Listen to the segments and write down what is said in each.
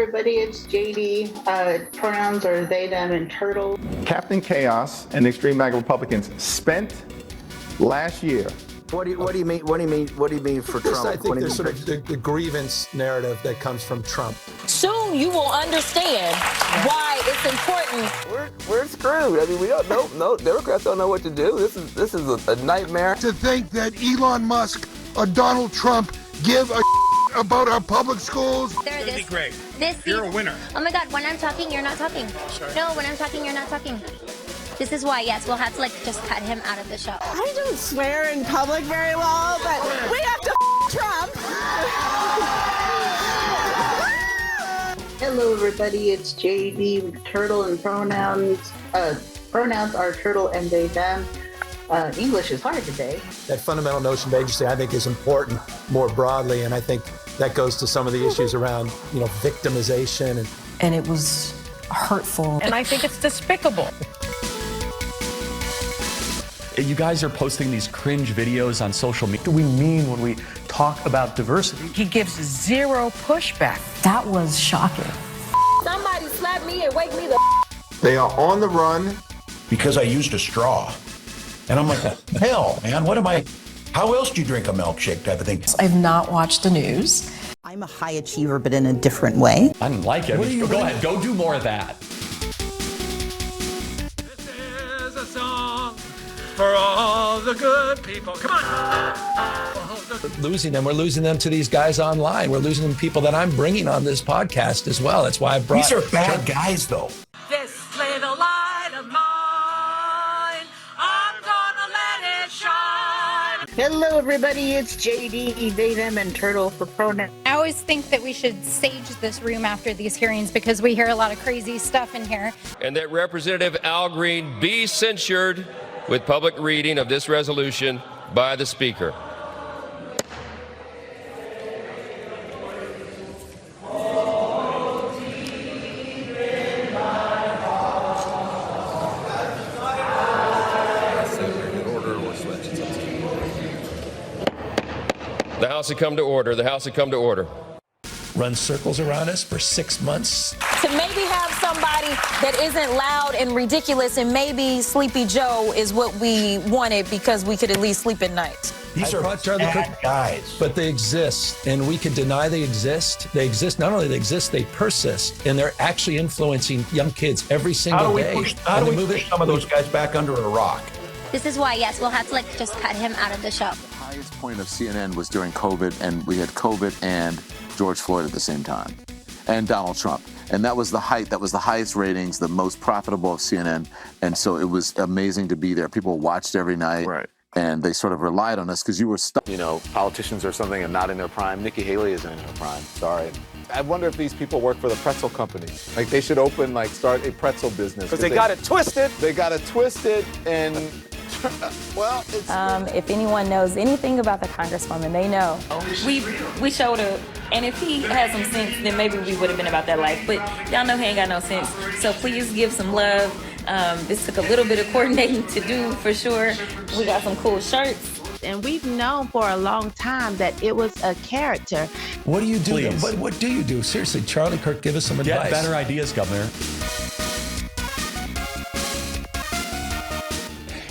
everybody, it's JD. Pronouns are they, them, and turtle. Captain Chaos and the Extreme MAGA Republicans spent last year. What do you mean for Trump? I think there's sort of the grievance narrative that comes from Trump. Soon you will understand why it's important. We're screwed. I mean, we don't know. No, Democrats don't know what to do. This is a nightmare. To think that Elon Musk or Donald Trump give a about our public schools. This would be great. You're a winner. Oh my God, when I'm talking, you're not talking. Sorry. No, when I'm talking, you're not talking. This is why, yes, we'll have to just cut him out of the show. I don't swear in public very well, but we have to Trump. Hello, everybody, it's JD. Turtle and pronouns. Pronouns are turtle and they, them. English is hard today. That fundamental notion of agency, I think, is important more broadly, and I think that goes to some of the issues around, victimization. And it was hurtful. And I think it's despicable. You guys are posting these cringe videos on social media. What do we mean when we talk about diversity? He gives zero pushback. That was shocking. Somebody slap me and wake me the They are on the run. Because I used a straw. And I'm like, hell, man, how else do you drink a milkshake type of thing? I've not watched the news. I'm a high achiever, but in a different way. I didn't like it. Go ahead, go do more of that. This is a song for all the good people. Come on. Losing them. We're losing them to these guys online. We're losing them to people that I'm bringing on this podcast as well. That's why I brought... These are bad guys, though. This little light of mine, I'm gonna let it shine. Hello, everybody, it's JD. They, them, and turtle for pronouns. I always think that we should sage this room after these hearings because we hear a lot of crazy stuff in here. And that Representative Al Green be censured with public reading of this resolution by the Speaker. The House had come to order. The House had come to order. Run circles around us for 6 months. To maybe have somebody that isn't loud and ridiculous, and maybe Sleepy Joe is what we wanted because we could at least sleep at night. These are bad guys. But they exist, and we can deny they exist. They exist. Not only they exist, they persist, and they're actually influencing young kids every single day. How do we push some of those guys back under a rock? This is why, yes, we'll have to just cut him out of the show. The highest point of CNN was during COVID, and we had COVID and George Floyd at the same time, and Donald Trump. And that was the height. That was the highest ratings, the most profitable of CNN. And so it was amazing to be there. People watched every night. Right. And they sort of relied on us because you were stuck. Politicians or something and not in their prime. Nikki Haley isn't in her prime. Sorry. I wonder if these people work for the pretzel company. Like, they should start a pretzel business. Because they got it twisted. They got it twisted, and well, it's... If anyone knows anything about the Congresswoman, they know. We showed up, and if he had some sense, then maybe we would have been about that life. But y'all know he ain't got no sense. So please give some love. This took a little bit of coordinating to do, for sure. We got some cool shirts. And we've known for a long time that it was a character. What do you do? Please. What do you do? Seriously, Charlie Kirk, give us some advice. Get better ideas, Governor.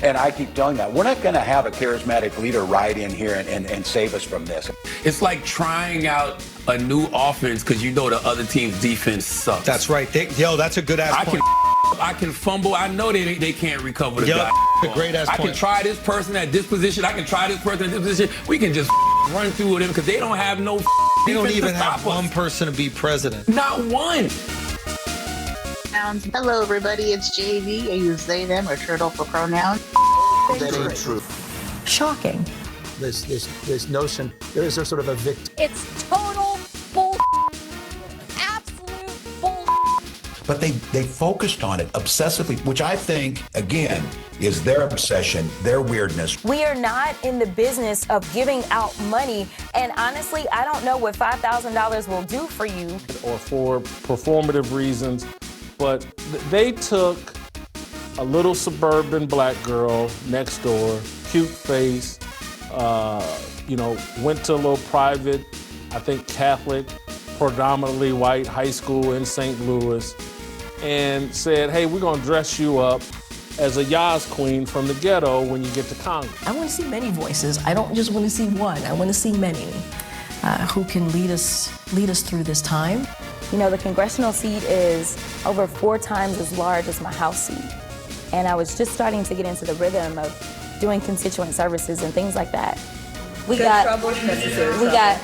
And I keep telling that. We're not going to have a charismatic leader ride in here and save us from this. It's like trying out a new offense because you know the other team's defense sucks. That's right. That's a good ass point. I can fumble. I know they can't recover the guy. A great ass point. I can try this person at this position. I can try this person at this position. We can just run through them because they don't have no. They don't even have one person to be president. Not one. Hello, everybody, it's JD. I use they, them, or turtle for pronouns. That ain't true. Shocking. This notion, there is a sort of a victim. It's total bull. Absolute bull. But they focused on it obsessively, which I think, again, is their obsession, their weirdness. We are not in the business of giving out money. And honestly, I don't know what $5,000 will do for you. Or for performative reasons. But they took a little suburban black girl next door, cute face, went to a little private, I think Catholic predominantly white high school in St. Louis and said, hey, we're going to dress you up as a Yas queen from the ghetto when you get to Congress. I want to see many voices. I don't just want to see one. I want to see many who can lead us through this time. You know, the congressional seat is over 4 times as large as my House seat. And I was just starting to get into the rhythm of doing constituent services and things like that. We got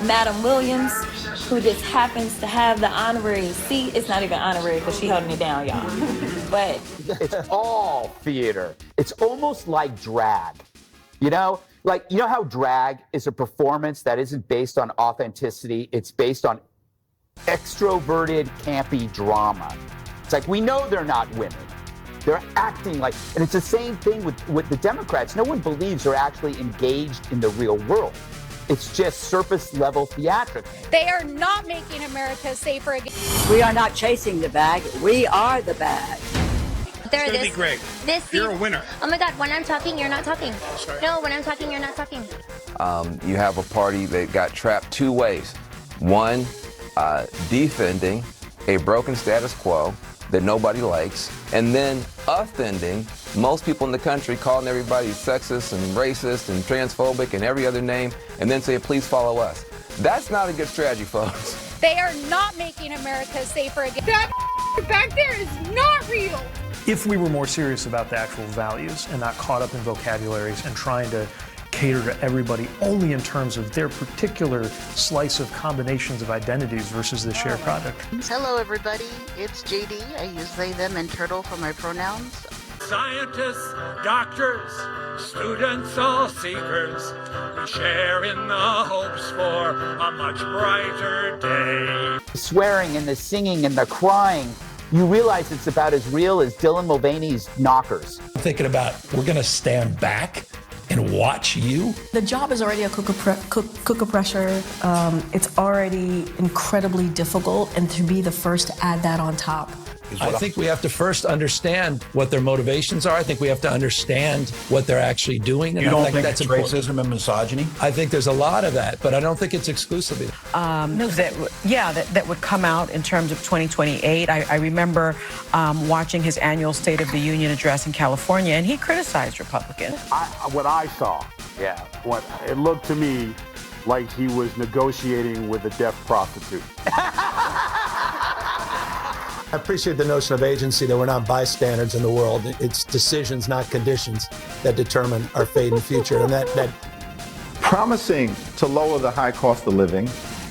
Madam Williams, who just happens to have the honorary seat. It's not even honorary because she's holding it down, y'all. But it's all theater. It's almost like drag, you know? Like, you know how drag is a performance that isn't based on authenticity, it's based on extroverted, campy drama. It's like, we know they're not women. They're acting like, and it's the same thing with the Democrats. No one believes they're actually engaged in the real world. It's just surface level theatrics. They are not making America safer again. We are not chasing the bag. We are the bag. There, it's gonna be great. You're a winner. Oh my God, when I'm talking, you're not talking. No, when I'm talking, you're not talking. You have a party that got trapped 2 ways. One, defending a broken status quo that nobody likes, and then offending most people in the country, calling everybody sexist and racist and transphobic and every other name, and then say, please follow us. That's not a good strategy, folks. They are not making America safer again. That back there is not real. If we were more serious about the actual values and not caught up in vocabularies and trying to cater to everybody only in terms of their particular slice of combinations of identities versus the shared product. Hello, everybody. It's JD. I use they, them, and turtle for my pronouns. Scientists, doctors, students, all seekers, we share in the hopes for a much brighter day. Swearing and the singing and the crying, you realize it's about as real as Dylan Mulvaney's knockers. I'm thinking about, we're going to stand back and watch you? The job is already a cooker pressure. It's already incredibly difficult, and to be the first to add that on top. I think we have to first understand what their motivations are. I think we have to understand what they're actually doing. And You don't I think think that's it's racism and misogyny? I think there's a lot of that, but I don't think it's exclusively. That would come out in terms of 2028. I remember watching his annual State of the Union address in California, and he criticized Republicans. What I saw, what it looked to me like he was negotiating with a deaf prostitute. I appreciate the notion of agency, that we're not bystanders in the world. It's decisions, not conditions, that determine our fate and future. And that promising to lower the high cost of living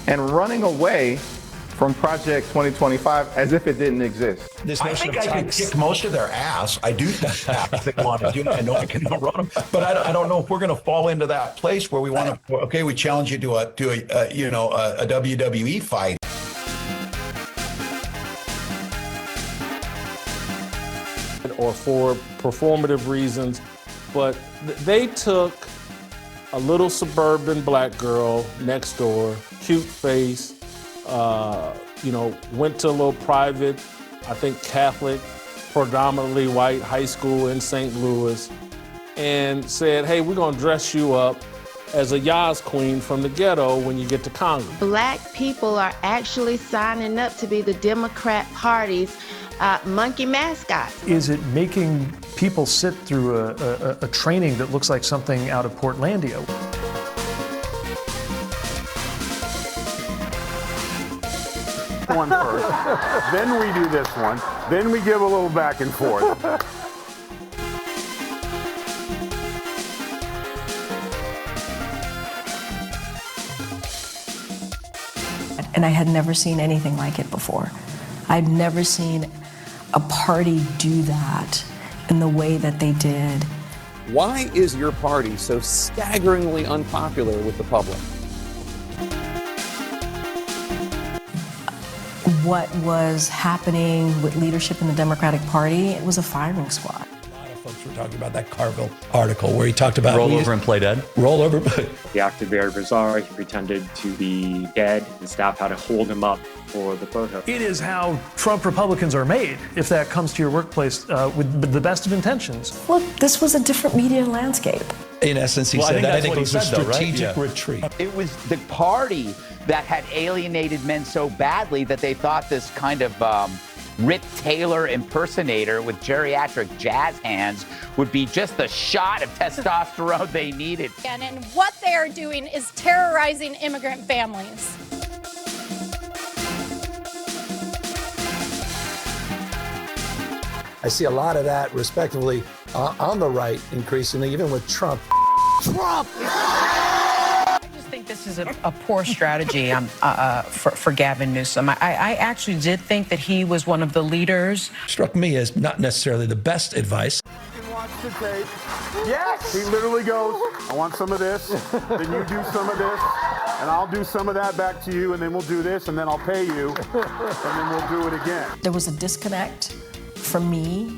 and running away from Project 2025 as if it didn't exist. I think I can kick most of their ass. I do think if they want to do that. I know I can outrun them, but I don't know if we're going to fall into that place where we want to. Okay, we challenge you to a WWE fight. Or for performative reasons, but they took a little suburban black girl next door, cute face, went to a little private, I think Catholic, predominantly white high school in St. Louis, and said, hey, we're gonna dress you up as a Yas queen from the ghetto when you get to Congress. Black people are actually signing up to be the Democrat Party's monkey mascot. Is it making people sit through a training that looks like something out of Portlandia? One first, then we do this one, then we give a little back and forth. And I had never seen anything like it before. I'd never seen a party do that in the way that they did. Why is your party so staggeringly unpopular with the public? What was happening with leadership in the Democratic Party, it was a firing squad. Folks were talking about that Carville article where he talked about roll over and play dead. Roll over. He acted very bizarre. He pretended to be dead. The staff had to hold him up for the photo. It is how Trump Republicans are made, if that comes to your workplace with the best of intentions. Look, this was a different media landscape. In essence, he said that. I think it was a strategic retreat. It was the party that had alienated men so badly that they thought this kind of Rip Taylor impersonator with geriatric jazz hands would be just the shot of testosterone they needed. And what they are doing is terrorizing immigrant families. I see a lot of that, respectively, on the right, increasingly, even with Trump. Trump! I just think this is a poor strategy for Gavin Newsom. I actually did think that he was one of the leaders. Struck me as not necessarily the best advice. You can watch the tape. Yes! He literally goes, I want some of this, then you do some of this, and I'll do some of that back to you, and then we'll do this, and then I'll pay you, and then we'll do it again. There was a disconnect for me.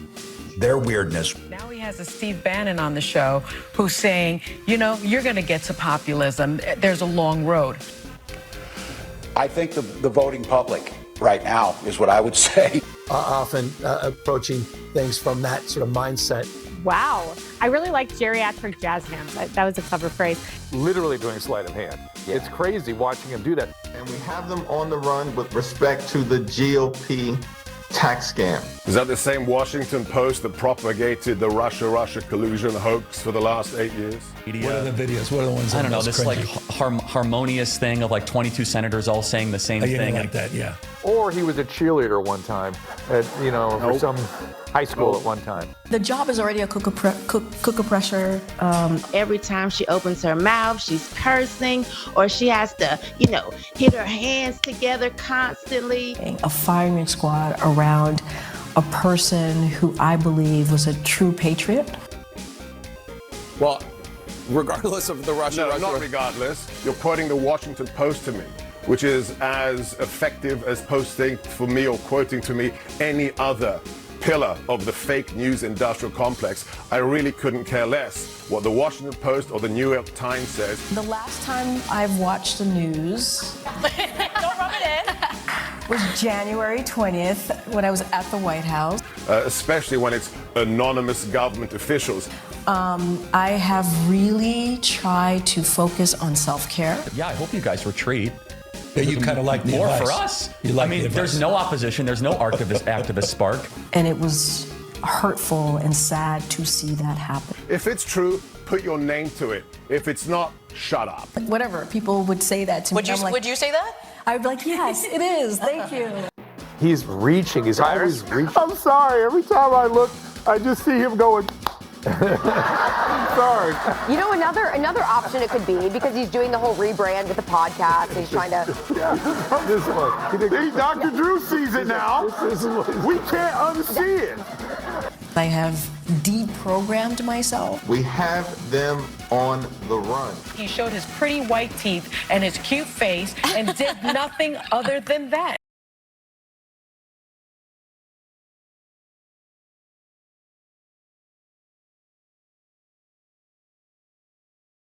Their weirdness. Now he has a Steve Bannon on the show who's saying, you know, you're going to get to populism. There's a long road. I think the voting public right now is what I would say. Often approaching things from that sort of mindset. Wow. I really like geriatric jazz hands. That was a clever phrase. Literally doing sleight of hand. Yeah. It's crazy watching him do that. And we have them on the run with respect to the GOP tax scam. Is that the same Washington Post that propagated the Russia collusion hoax for the last 8 years? What are the videos? What are the ones that I don't know, most this like harmonious thing of like 22 senators all saying the same thing. Like that, yeah. Or he was a cheerleader one time at, for some high school at one time. The job is already a cooker pressure. Every time she opens her mouth, she's cursing, or she has to, hit her hands together constantly. A firing squad around a person who I believe was a true patriot. Well, regardless of the Russia... No, not regardless. You're quoting the Washington Post to me, which is as effective as posting for me or quoting to me any other pillar of the fake news industrial complex. I really couldn't care less what the Washington Post or the New York Times says. The last time I've watched the news Don't rub it in. was January 20th when I was at the White House. Especially when it's anonymous government officials. I have really tried to focus on self-care. Yeah, I hope you guys retreat. Yeah, you kind of like the more advice. for us. You like I mean, the there's advice. no opposition. There's no activist spark. And it was hurtful and sad to see that happen. If it's true, put your name to it. If it's not, shut up. Whatever, people would say that to me. Would you say that? I would be like, yes, it is. Thank you. He's reaching. He's always reaching. I'm sorry. Every time I look, I just see him going. Sorry. You know, another option it could be, because he's doing the whole rebrand with the podcast. And he's trying to. This one. Dr. Drew sees it now. We can't unsee it. I have deprogrammed myself. We have them on the run. He showed his pretty white teeth and his cute face and did nothing other than that.